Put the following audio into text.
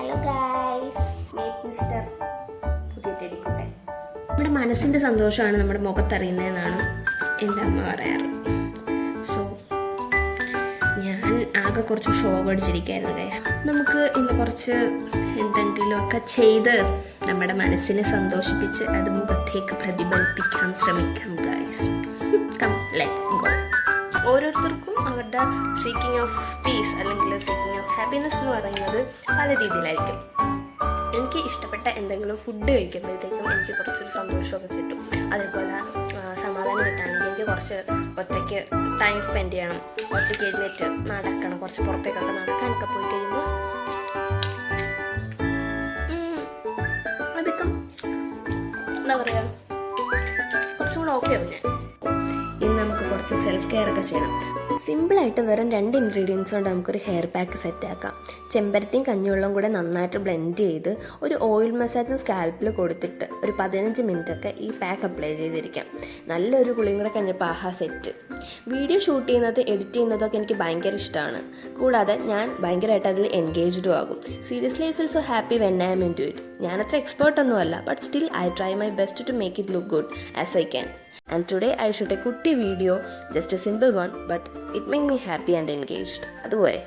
Hello guys, meet mister പുതിയ ടെടിക്കുട്ടൻ. നമ്മുടെ മനസ്സിൻ്റെ സന്തോഷമാണ് നമ്മുടെ മുഖത്തറിയുന്നതെന്നാണ് എൻ്റെ അമ്മ പറയാറ്. സോ ഞാൻ ആകെ കുറച്ച് ഷോ അടിച്ചിരിക്കുകയായിരുന്നു ഗൈസ്. നമുക്ക് ഇന്ന് കുറച്ച് എന്തെങ്കിലുമൊക്കെ ചെയ്ത് നമ്മുടെ മനസ്സിനെ സന്തോഷിപ്പിച്ച് അത് മുഖത്തേക്ക് പ്രതിഫലിപ്പിക്കാൻ ശ്രമിക്കാം ഗൈസ്. Come let's go. ഓരോരുത്തർക്കും അവരുടെ സീക്കിംഗ് ഓഫ് പീസ് അല്ലെങ്കിൽ സീക്കിംഗ് ഓഫ് ഹാപ്പിനെസ് എന്ന് പറയുന്നത് പല രീതിയിലായിരിക്കും. എനിക്ക് ഇഷ്ടപ്പെട്ട എന്തെങ്കിലും ഫുഡ് കഴിക്കുമ്പോഴത്തേക്കും എനിക്ക് കുറച്ചൊരു സന്തോഷമൊക്കെ കിട്ടും. അതേപോലെ സമാധാനം കിട്ടുകയാണെങ്കിൽ എനിക്ക് കുറച്ച് ഒറ്റയ്ക്ക് ടൈം സ്പെൻഡ് ചെയ്യണം, ഒറ്റയ്ക്ക് എഴുന്നേറ്റ് നടക്കണം, കുറച്ച് പുറത്തേക്കൊക്കെ നടക്കാനൊക്കെ പോയി കഴിയുമ്പോൾ അതൊക്കെ എന്താ പറയുക, കുറച്ചും കൂടെ ഓക്കെ ആവും. ഇന്ന് നമുക്ക് കുറച്ച് സെൽഫ് കെയർ ഒക്കെ ചെയ്യണം. സിമ്പിളായിട്ട് വെറും 2 ഇൻഗ്രീഡിയൻസ് കൊണ്ട് നമുക്കൊരു ഹെയർ പാക്ക് സെറ്റാക്കാം. ചെമ്പരത്തിയും കഞ്ഞിവെള്ളവും കൂടെ നന്നായിട്ട് ബ്ലെൻഡ് ചെയ്ത് ഒരു ഓയിൽ മസാജും സ്കാൽപ്പിൽ കൊടുത്തിട്ട് ഒരു 15 മിനിറ്റൊക്കെ ഈ പാക്ക് അപ്ലൈ ചെയ്തിരിക്കാം. നല്ലൊരു കുളിയും കൂടെ കഴിഞ്ഞപ്പോൾ ആഹാ സെറ്റ്. വീഡിയോ ഷൂട്ട് ചെയ്യുന്നത് എഡിറ്റ് ചെയ്യുന്നതൊക്കെ എനിക്ക് ഭയങ്കര ഇഷ്ടമാണ്. കൂടാതെ ഞാൻ ഭയങ്കരമായിട്ട് അതിൽ എൻഗേജ്ഡും ആകും. Seriously I feel so happy when I am into it. ഞാനത്ര എക്സ്പേർട്ടൊന്നുമല്ല, but still I try my best to make it look good as I can. And today I shoot a kutti video, just a simple one, but it made me happy and engaged. അതുപോലെ